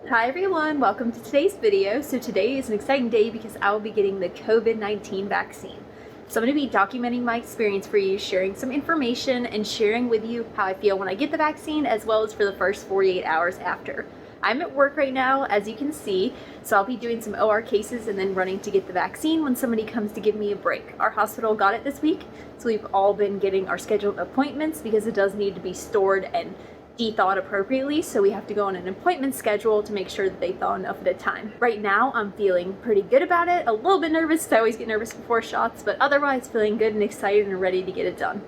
Hi everyone, welcome to today's video. So today is an exciting day because I will be getting the COVID-19 vaccine. So I'm going to be documenting my experience for you, sharing some information and sharing with you how I feel when I get the vaccine as well as for the first 48 hours after. I'm at work right now, as you can see, so I'll be doing some OR cases and then running to get the vaccine when somebody comes to give me a break. Our hospital got it this week, so we've all been getting our scheduled appointments because it does need to be stored and de-thawed appropriately, so we have to go on an appointment schedule to make sure that they thaw enough at a time. Right now, I'm feeling pretty good about it. A little bit nervous, I always get nervous before shots, but otherwise feeling good and excited and ready to get it done.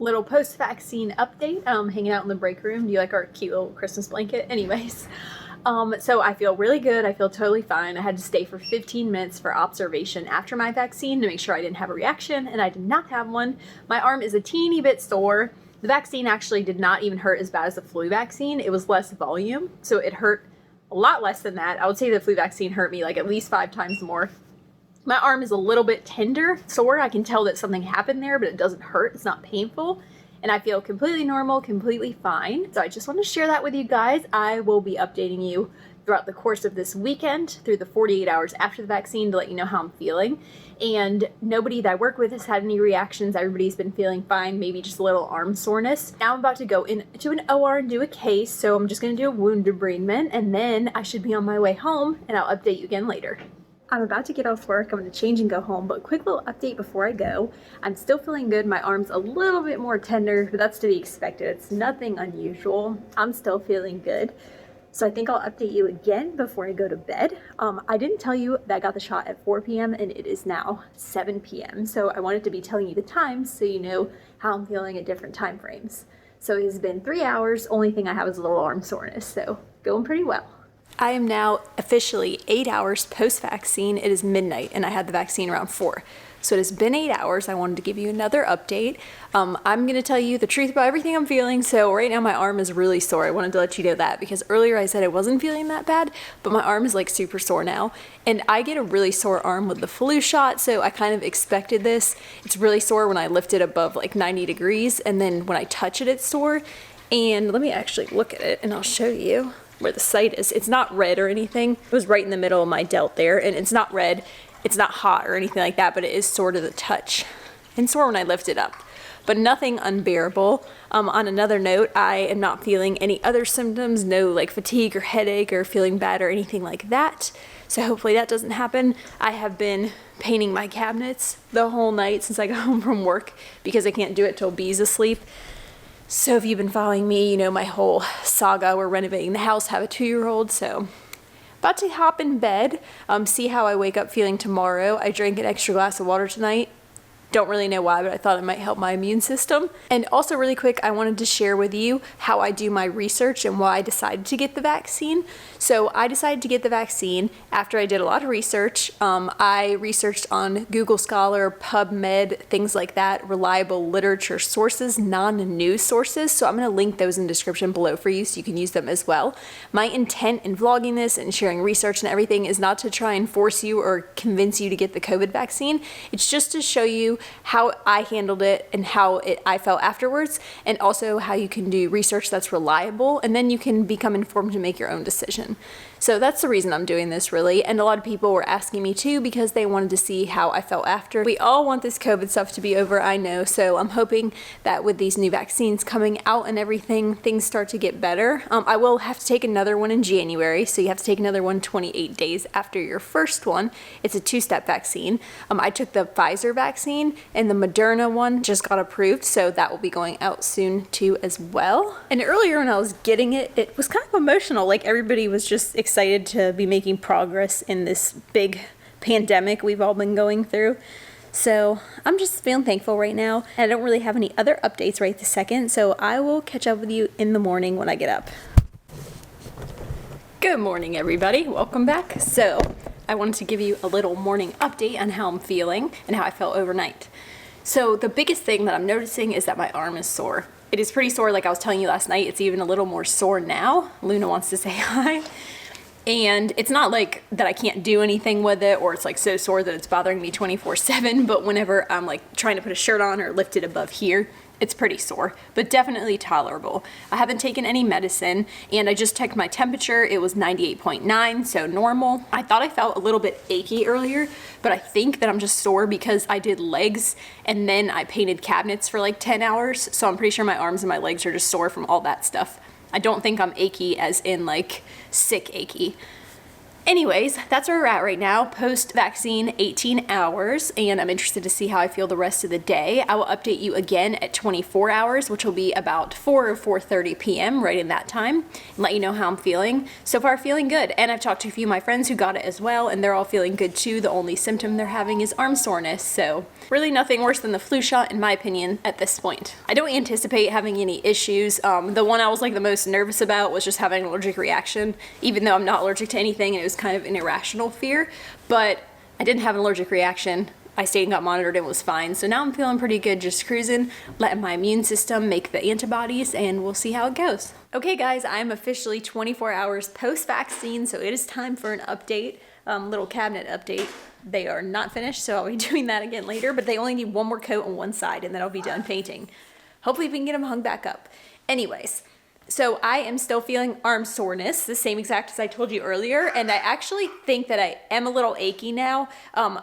Little post-vaccine update. Hanging out in the break room. Do you like our cute little Christmas blanket? Anyways, so I feel really good. I feel totally fine. I had to stay for 15 minutes for observation after my vaccine to make sure I didn't have a reaction, and I did not have one. My arm is a teeny bit sore. The vaccine actually did not even hurt as bad as the flu vaccine. It was less volume, so it hurt a lot less than that. I would say the flu vaccine hurt me like at least 5 times more. My arm is a little bit tender, sore. I can tell that something happened there, but it doesn't hurt. It's not painful. And I feel completely normal, completely fine. So I just want to share that with you guys. I will be updating you throughout the course of this weekend through the 48 hours after the vaccine to let you know how I'm feeling. And nobody that I work with has had any reactions. Everybody's been feeling fine, maybe just a little arm soreness. Now I'm about to go into an OR and do a case. So I'm just going to do a wound debridement, and then I should be on my way home, and I'll update you again later. I'm about to get off work. I'm going to change and go home, but quick little update before I go. I'm still feeling good. My arm's a little bit more tender, but that's to be expected. It's nothing unusual. I'm still feeling good. So I think I'll update you again before I go to bed. I didn't tell you that I got the shot at 4 p.m. and it is now 7 p.m. So I wanted to be telling you the times so you know how I'm feeling at different time frames. So it has been 3 hours. Only thing I have is a little arm soreness. So going pretty well. I am now officially 8 hours post-vaccine. It is midnight and I had the vaccine around 4. So it has been 8 hours. I wanted to give you another update. I'm going to tell you the truth about everything I'm feeling. So right now my arm is really sore. I wanted to let you know that because earlier I said I wasn't feeling that bad, but my arm is like super sore now. And I get a really sore arm with the flu shot, so I kind of expected this. It's really sore when I lift it above like 90 degrees, and then when I touch it, it's sore. And let me actually look at it and I'll show you where the site is. It's not red or anything. It was right in the middle of my delt there, and it's not red. It's not hot or anything like that, but it is sore to the touch and sore when I lift it up, but nothing unbearable. On another note, I am not feeling any other symptoms, no like fatigue or headache or feeling bad or anything like that. So hopefully that doesn't happen. I have been painting my cabinets the whole night since I got home from work because I can't do it till Bee's asleep. So if you've been following me, you know my whole saga. We're renovating the house, have a 2-year-old, so about to hop in bed, see how I wake up feeling tomorrow. I drank an extra glass of water tonight. Don't really know why, but I thought it might help my immune system. And also really quick, I wanted to share with you how I do my research and why I decided to get the vaccine. So I decided to get the vaccine after I did a lot of research. I researched on Google Scholar, PubMed, things like that, reliable literature sources, non-news sources. So I'm going to link those in the description below for you so you can use them as well. My intent in vlogging this and sharing research and everything is not to try and force you or convince you to get the COVID vaccine. It's just to show you how I handled it and how I felt afterwards, and also how you can do research that's reliable, and then you can become informed to make your own decision. So that's the reason I'm doing this, really. And a lot of people were asking me too because they wanted to see how I felt after. We all want this COVID stuff to be over, I know. So I'm hoping that with these new vaccines coming out and everything, things start to get better. I will have to take another one in January. So you have to take another one 28 days after your first one. It's a 2-step vaccine. I took the Pfizer vaccine and the Moderna one just got approved. So that will be going out soon too as well. And earlier when I was getting it, it was kind of emotional. Like everybody was just excited to be making progress in this big pandemic we've all been going through. So I'm just feeling thankful right now. And I don't really have any other updates right this second. So I will catch up with you in the morning when I get up. Good morning, everybody. Welcome back. So I wanted to give you a little morning update on how I'm feeling and how I felt overnight. So the biggest thing that I'm noticing is that my arm is sore. It is pretty sore, like I was telling you last night. It's even a little more sore now. Luna wants to say hi. And it's not like that I can't do anything with it, or it's like so sore that it's bothering me 24/7, but whenever I'm like trying to put a shirt on or lift it above here, it's pretty sore, but definitely tolerable. I haven't taken any medicine, and I just checked my temperature. It was 98.9, so normal. I thought I felt a little bit achy earlier, but I think that I'm just sore because I did legs and then I painted cabinets for like 10 hours. So I'm pretty sure my arms and my legs are just sore from all that stuff. I don't think I'm achy as in like sick achy. Anyways, that's where we're at right now, post-vaccine 18 hours, and I'm interested to see how I feel the rest of the day. I will update you again at 24 hours, which will be about 4 or 4:30 p.m. right in that time, and let you know how I'm feeling. So far, feeling good, and I've talked to a few of my friends who got it as well, and they're all feeling good too. The only symptom they're having is arm soreness, so really nothing worse than the flu shot, in my opinion, at this point. I don't anticipate having any issues. The one I was like the most nervous about was just having an allergic reaction, even though I'm not allergic to anything, and it was kind of an irrational fear, but I didn't have an allergic reaction. I stayed and got monitored and was fine. So now I'm feeling pretty good, just cruising, letting my immune system make the antibodies, and we'll see how it goes. Okay guys, I'm officially 24 hours post-vaccine, so it is time for an update, little cabinet update. They are not finished, so I'll be doing that again later, but they only need one more coat on one side and then I'll be done painting. Hopefully we can get them hung back up. Anyways, so I am still feeling arm soreness, the same exact as I told you earlier, and I actually think that I am a little achy now.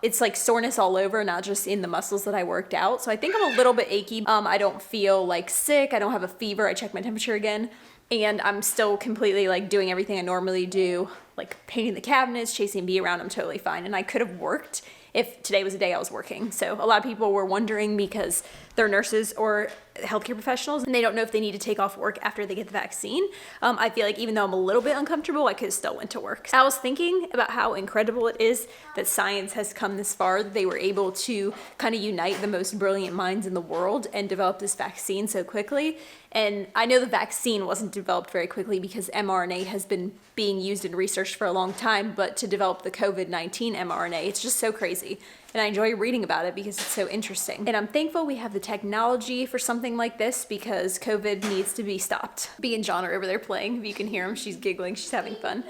It's like soreness all over, not just in the muscles that I worked out. So I think I'm a little bit achy. I don't feel like sick. I don't have a fever. I checked my temperature again, and I'm still completely like doing everything I normally do, like painting the cabinets, chasing bee around. I'm totally fine, and I could have worked if today was the day I was working. So a lot of people were wondering because they're nurses or healthcare professionals and they don't know if they need to take off work after they get the vaccine. I feel like even though I'm a little bit uncomfortable, I could have still went to work. I was thinking about how incredible it is that science has come this far. They were able to kind of unite the most brilliant minds in the world and develop this vaccine so quickly. And I know the vaccine wasn't developed very quickly because mRNA has been being used in research for a long time, but to develop the COVID-19 mRNA, it's just so crazy. And I enjoy reading about it because it's so interesting. And I'm thankful we have the technology for something like this because COVID needs to be stopped. Bea and Jon are over there playing. If you can hear them, she's giggling, she's having fun.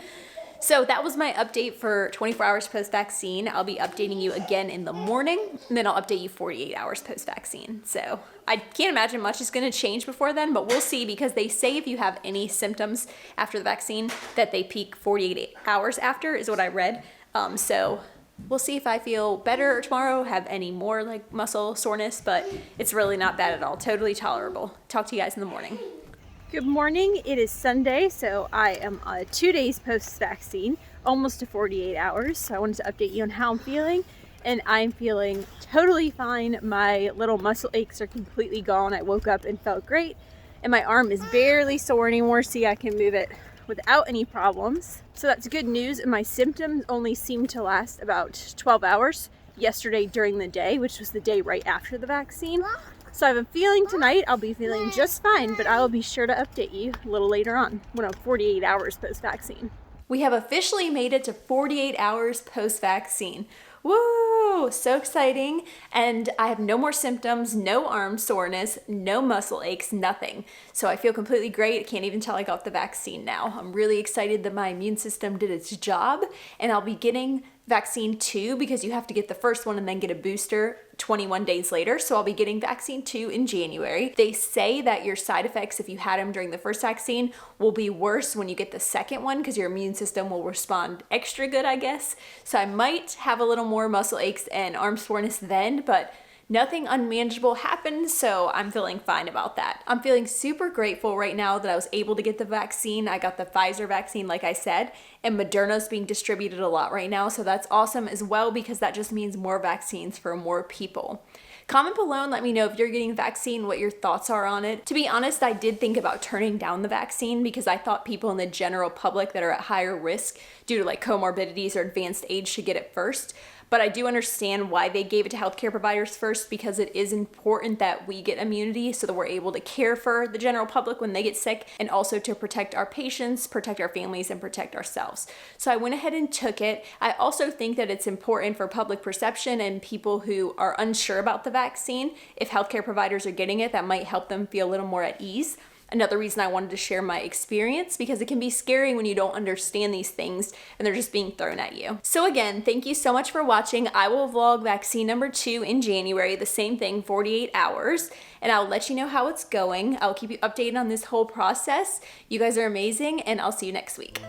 So that was my update for 24 hours post-vaccine. I'll be updating you again in the morning, and then I'll update you 48 hours post-vaccine. So I can't imagine much is gonna change before then, but we'll see because they say if you have any symptoms after the vaccine that they peak 48 hours after is what I read. So we'll see if I feel better tomorrow, have any more like muscle soreness, but it's really not bad at all. Totally tolerable. Talk to you guys in the morning. Good morning. It is Sunday, so I am 2 days post-vaccine, almost to 48 hours. So I wanted to update you on how I'm feeling, and I'm feeling totally fine. My little muscle aches are completely gone. I woke up and felt great, and my arm is barely sore anymore. See, I can move it without any problems. So that's good news, and my symptoms only seem to last about 12 hours yesterday during the day, which was the day right after the vaccine. So I have a feeling tonight I'll be feeling just fine, but I will be sure to update you a little later on when I'm 48 hours post-vaccine. We have officially made it to 48 hours post-vaccine. Woo! So exciting. And I have no more symptoms, no arm soreness, no muscle aches, nothing. So I feel completely great. I can't even tell I got the vaccine now. I'm really excited that my immune system did its job, and I'll be getting vaccine 2 because you have to get the first one and then get a booster 21 days later. So I'll be getting vaccine 2 in January. They say that your side effects, if you had them during the first vaccine, will be worse when you get the second one because your immune system will respond extra good, I guess. So I might have a little more muscle aches and arm soreness then, but nothing unmanageable happened, so I'm feeling fine about that. I'm feeling super grateful right now that I was able to get the vaccine. I got the Pfizer vaccine, like I said, and Moderna's being distributed a lot right now, so that's awesome as well because that just means more vaccines for more people. Comment below and let me know if you're getting the vaccine, what your thoughts are on it. To be honest, I did think about turning down the vaccine because I thought people in the general public that are at higher risk due to like comorbidities or advanced age should get it first. but I do understand why they gave it to healthcare providers first, because it is important that we get immunity so that we're able to care for the general public when they get sick, and also to protect our patients, protect our families, and protect ourselves. So I went ahead and took it. I also think that it's important for public perception and people who are unsure about the vaccine. If healthcare providers are getting it, that might help them feel a little more at ease. Another reason I wanted to share my experience, because it can be scary when you don't understand these things and they're just being thrown at you. So again, thank you so much for watching. I will vlog vaccine number 2 in January, the same thing, 48 hours, and I'll let you know how it's going. I'll keep you updated on this whole process. You guys are amazing, and I'll see you next week.